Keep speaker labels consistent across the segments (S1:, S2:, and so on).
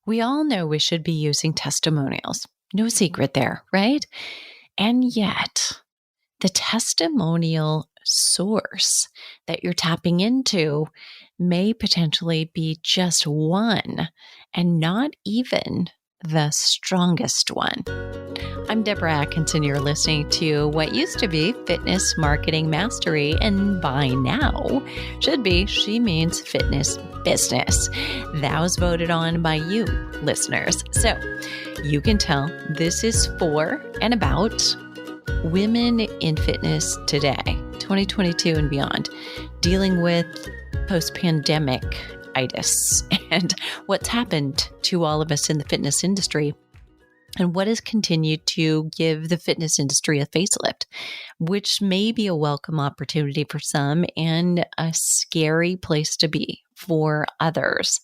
S1: We all know we should be using testimonials. No secret there, right? And yet, the testimonial source that you're tapping into may potentially be just one and not even the strongest one. I'm Deborah Atkinson. You're listening to what used to be Fitness Marketing Mastery, and by now should be She Means Fitness Business. That was voted on by you, listeners. So you can tell this is for and about women in fitness today, 2022 and beyond, dealing with post-pandemic-itis and what's happened to all of us in the fitness industry and what has continued to give the fitness industry a facelift, which may be a welcome opportunity for some and a scary place to be for others.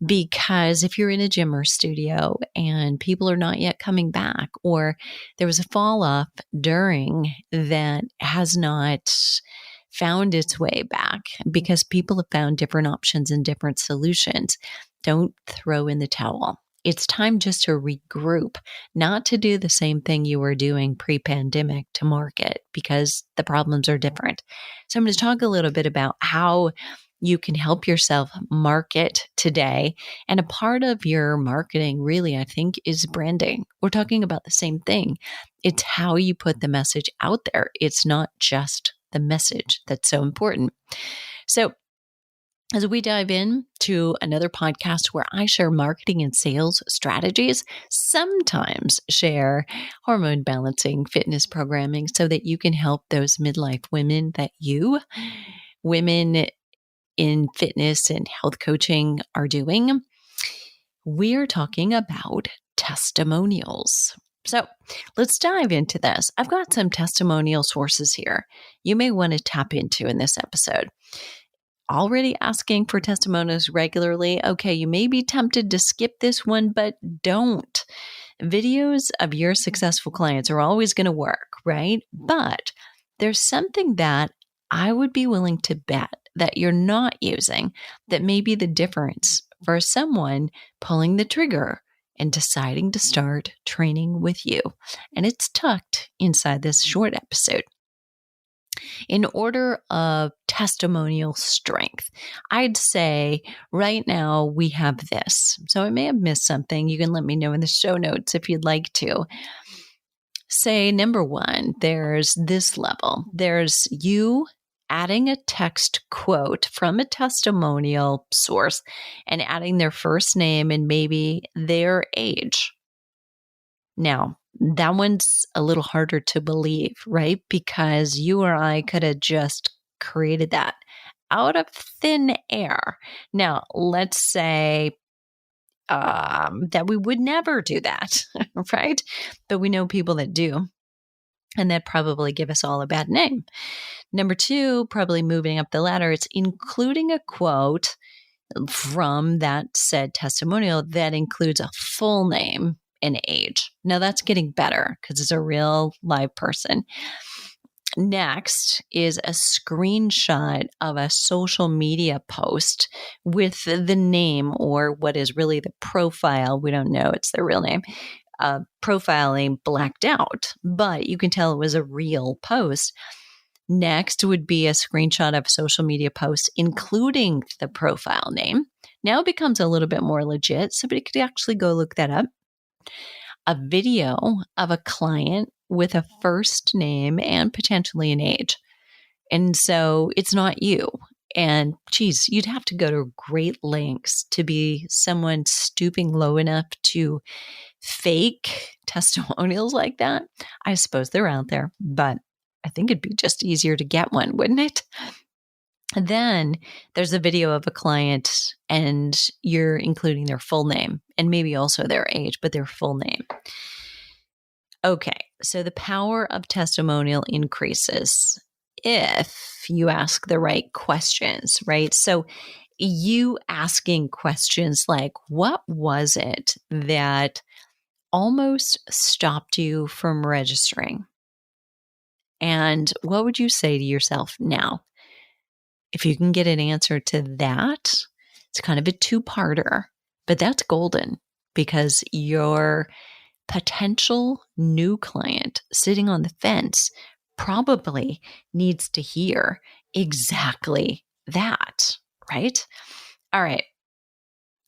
S1: Because if you're in a gym or studio and people are not yet coming back, or there was a fall off during that has not found its way back because people have found different options and different solutions, don't throw in the towel. It's time just to regroup, not to do the same thing you were doing pre-pandemic to market, because the problems are different. So I'm going to talk a little bit about how you can help yourself market today. And a part of your marketing really, I think, is branding. We're talking about the same thing. It's how you put the message out there. It's not just the message that's so important. So as we dive in to another podcast where I share marketing and sales strategies, sometimes share hormone balancing fitness programming so that you can help those midlife women that women in fitness and health coaching are doing. We're talking about testimonials. So let's dive into this. I've got some testimonial sources here you may want to tap into in this episode. Already asking for testimonials regularly? Okay, you may be tempted to skip this one, but don't. Videos of your successful clients are always going to work, right? But there's something that I would be willing to bet that you're not using that may be the difference for someone pulling the trigger and deciding to start training with you. And it's tucked inside this short episode. In order of testimonial strength, I'd say right now we have this. So I may have missed something. You can let me know in the show notes if you'd like to. Say, number one, there's this level. There's you adding a text quote from a testimonial source and adding their first name and maybe their age. Now, that one's a little harder to believe, right? Because you or I could have just created that out of thin air. Now, let's say that we would never do that, right? But we know people that do, and that probably give us all a bad name. Number two, probably moving up the ladder, it's including a quote from that said testimonial that includes a full name and age. Now that's getting better because it's a real live person. Next is a screenshot of a social media post with the name, or what is really the profile. We don't know it's their real name. Profile name blacked out, but you can tell it was a real post. Next would be a screenshot of a social media post, including the profile name. Now it becomes a little bit more legit. Somebody could actually go look that up. A video of a client with a first name and potentially an age. And so it's not you. And geez, you'd have to go to great lengths to be someone stooping low enough to fake testimonials like that. I suppose they're out there, but I think it'd be just easier to get one, wouldn't it? And then there's a video of a client and you're including their full name and maybe also their age, but their full name. Okay, so the power of testimonial increases if you ask the right questions, right? So you asking questions like, what was it that almost stopped you from registering? And what would you say to yourself now? If you can get an answer to that, it's kind of a two-parter, but that's golden. because your potential new client sitting on the fence probably needs to hear exactly that, right? All right.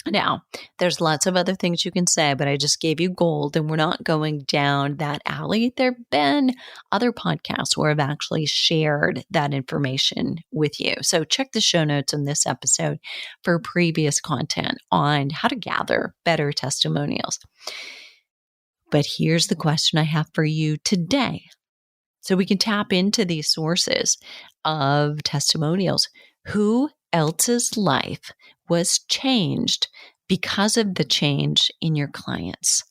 S1: Now, there's lots of other things you can say, but I just gave you gold and we're not going down that alley. There have been other podcasts where I've actually shared that information with you. So check the show notes on this episode for previous content on how to gather better testimonials. But here's the question I have for you today. So we can tap into these sources of testimonials. Who else's life was changed because of the change in your clients?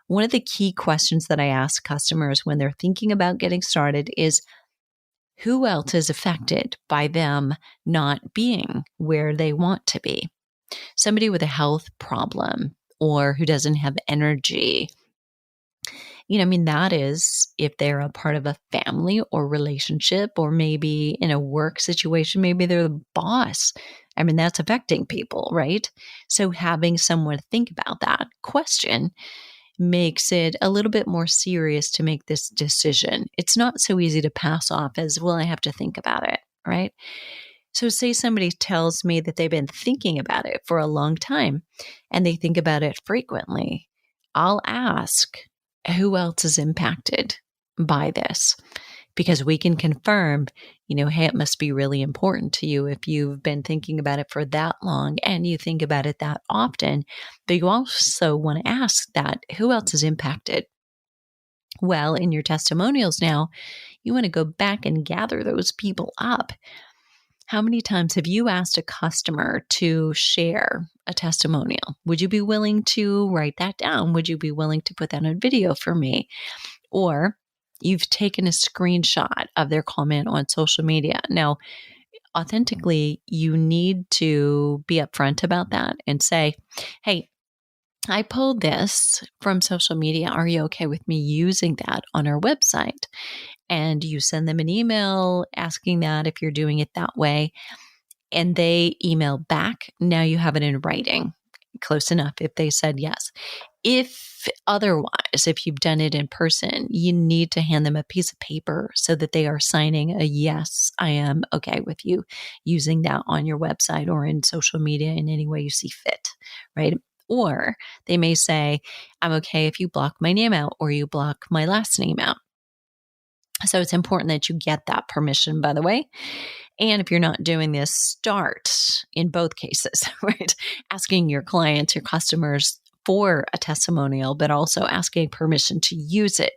S1: One of the key questions that I ask customers when they're thinking about getting started is, who else is affected by them not being where they want to be? Somebody with a health problem or who doesn't have energy. That is if they're a part of a family or relationship, or maybe in a work situation, maybe they're the boss. That's affecting people, right? So having someone think about that question makes it a little bit more serious to make this decision. It's not so easy to pass off as, well, I have to think about it, right? So say somebody tells me that they've been thinking about it for a long time and they think about it frequently. I'll ask, who else is impacted by this? Because we can confirm, hey, it must be really important to you if you've been thinking about it for that long and you think about it that often. But you also want to ask that, who else is impacted? Well, in your testimonials now, you want to go back and gather those people up. How many times have you asked a customer to share a testimonial? Would you be willing to write that down? Would you be willing to put that on video for me? Or you've taken a screenshot of their comment on social media. Now, authentically, you need to be upfront about that and say, hey, I pulled this from social media. Are you okay with me using that on our website? And you send them an email asking that if you're doing it that way, and they email back. Now you have it in writing. Close enough if they said yes. If otherwise, if you've done it in person, you need to hand them a piece of paper so that they are signing a yes, I am okay with you using that on your website or in social media in any way you see fit, right? Or they may say, I'm okay if you block my name out or you block my last name out. So it's important that you get that permission, by the way. And if you're not doing this, start in both cases, right? Asking your clients, your customers for a testimonial, but also asking permission to use it.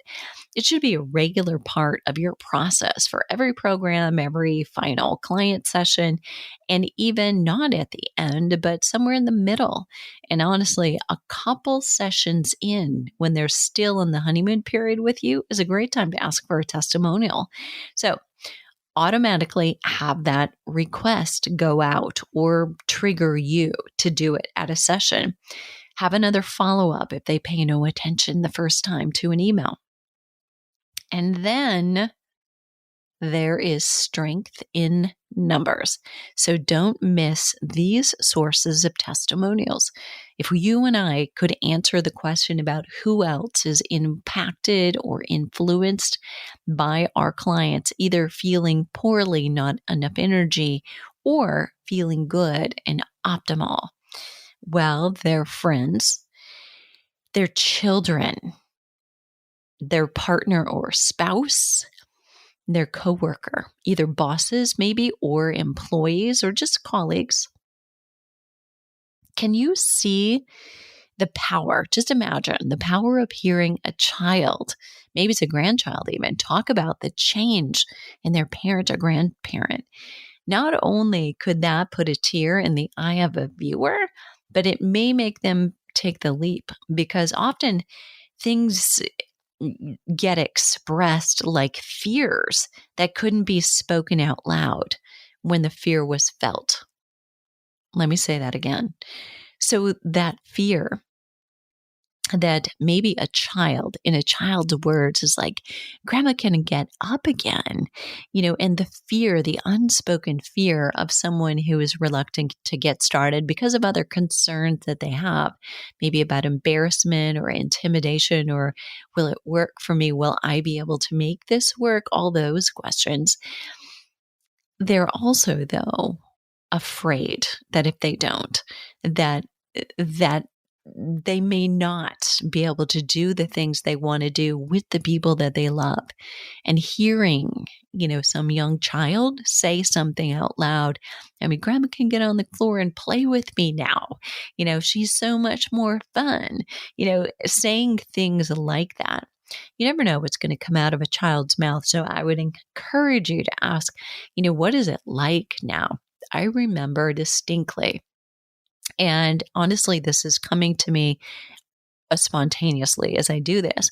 S1: It should be a regular part of your process for every program, every final client session, and even not at the end, but somewhere in the middle. And honestly, a couple sessions in, when they're still in the honeymoon period with you, is a great time to ask for a testimonial. So automatically have that request go out or trigger you to do it at a session. Have another follow-up if they pay no attention the first time to an email. And then there is strength in numbers. So don't miss these sources of testimonials. If you and I could answer the question about who else is impacted or influenced by our clients, either feeling poorly, not enough energy, or feeling good and optimal, well, their friends, their children, their partner or spouse, their coworker, either bosses maybe, or employees, or just colleagues. Can you see the power? Just imagine the power of hearing a child, maybe it's a grandchild even, talk about the change in their parent or grandparent. Not only could that put a tear in the eye of a viewer, but it may make them take the leap, because often things get expressed like fears that couldn't be spoken out loud when the fear was felt. Let me say that again. So that fear that maybe a child, in a child's words, is like, grandma can get up again, and the fear, the unspoken fear of someone who is reluctant to get started because of other concerns that they have, maybe about embarrassment or intimidation, or will it work for me? Will I be able to make this work? All those questions. They're also, though, afraid that if they don't, that they may not be able to do the things they want to do with the people that they love. And hearing, some young child say something out loud, grandma can get on the floor and play with me now. She's so much more fun. Saying things like that. You never know what's going to come out of a child's mouth. So I would encourage you to ask, what is it like now? I remember distinctly. And honestly, this is coming to me spontaneously as I do this.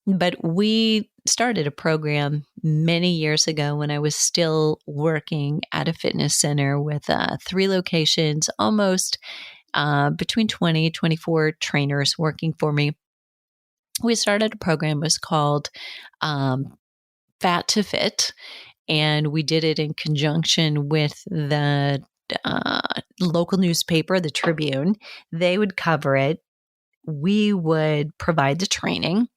S1: But we started a program many years ago when I was still working at a fitness center with 3 locations, almost between 20, 24 trainers working for me. We started a program, it was called Fat to Fit, and we did it in conjunction with the local newspaper, the Tribune. They would cover it. We would provide the training,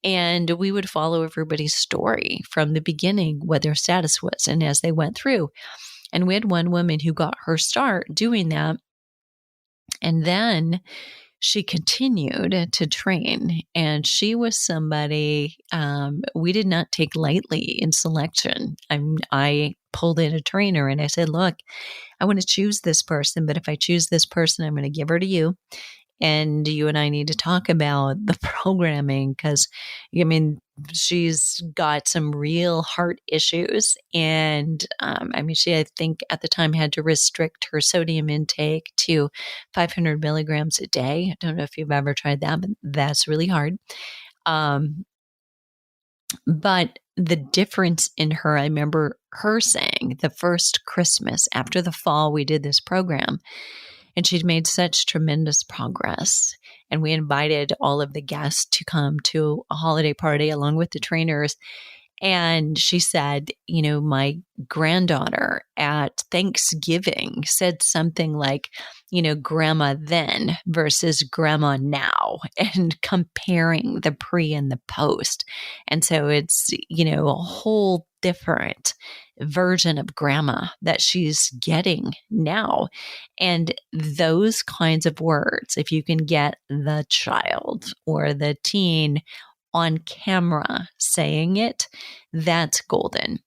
S1: and we would follow everybody's story from the beginning, what their status was, and as they went through. And we had one woman who got her start doing that. And then she continued to train, and she was somebody we did not take lightly in selection. I pulled in a trainer and I said, look, I want to choose this person, but if I choose this person, I'm going to give her to you. And you and I need to talk about the programming because, she's got some real heart issues. And, she, I think at the time had to restrict her sodium intake to 500 milligrams a day. I don't know if you've ever tried that, but that's really hard. But the difference in her, I remember her saying the first Christmas after the fall, we did this program. And she'd made such tremendous progress. And we invited all of the guests to come to a holiday party along with the trainers. And she said, my granddaughter at Thanksgiving said something like, grandma then versus grandma now, and comparing the pre and the post. And so it's, a whole different version of grandma that she's getting now. And those kinds of words, if you can get the child or the teen on camera saying it, that's golden.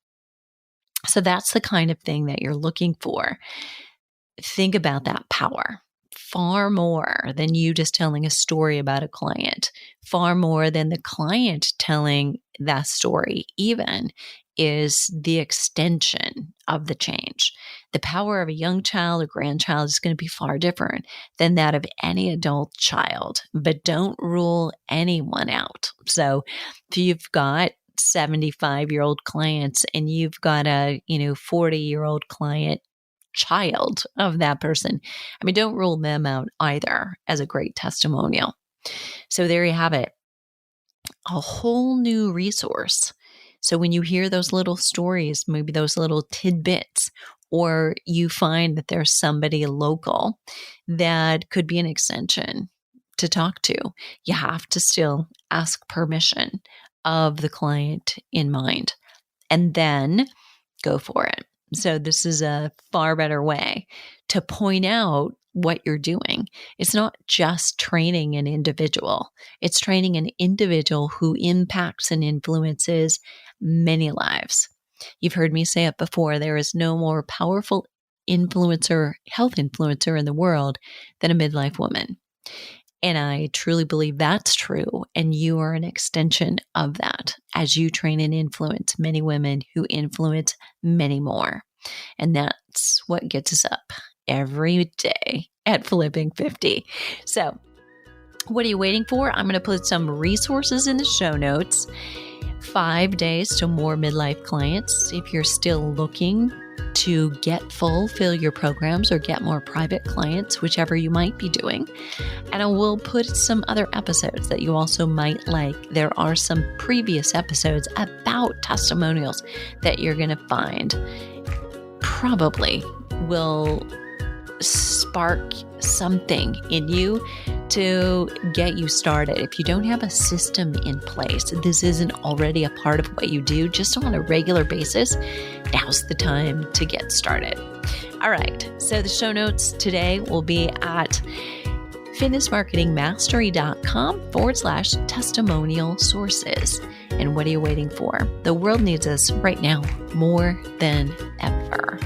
S1: So that's the kind of thing that you're looking for. Think about that power. Far more than you just telling a story about a client, far more than the client telling that story even, is the extension of the change. The power of a young child or grandchild is going to be far different than that of any adult child, but don't rule anyone out. So if you've got 75-year-old clients and you've got a 40-year-old client, child of that person, don't rule them out either as a great testimonial. So there you have it, a whole new resource. So when you hear those little stories, maybe those little tidbits, or you find that there's somebody local that could be an extension to talk to, you have to still ask permission of the client in mind, and then go for it. So this is a far better way to point out what you're doing. It's not just training an individual. It's training an individual who impacts and influences many lives. You've heard me say it before. There is no more powerful health influencer in the world than a midlife woman. And I truly believe that's true. And you are an extension of that as you train and influence many women who influence many more. And that's what gets us up every day at Flipping 50. So what are you waiting for? I'm going to put some resources in the show notes. 5 days to more midlife clients. If you're still looking to fill your programs or get more private clients, whichever you might be doing. And I will put some other episodes that you also might like. There are some previous episodes about testimonials that you're going to find probably will spark something in you to get you started. If you don't have a system in place, this isn't already a part of what you do just on a regular basis, now's the time to get started. All right. So the show notes today will be at fitnessmarketingmastery.com/testimonial sources. And what are you waiting for? The world needs us right now more than ever.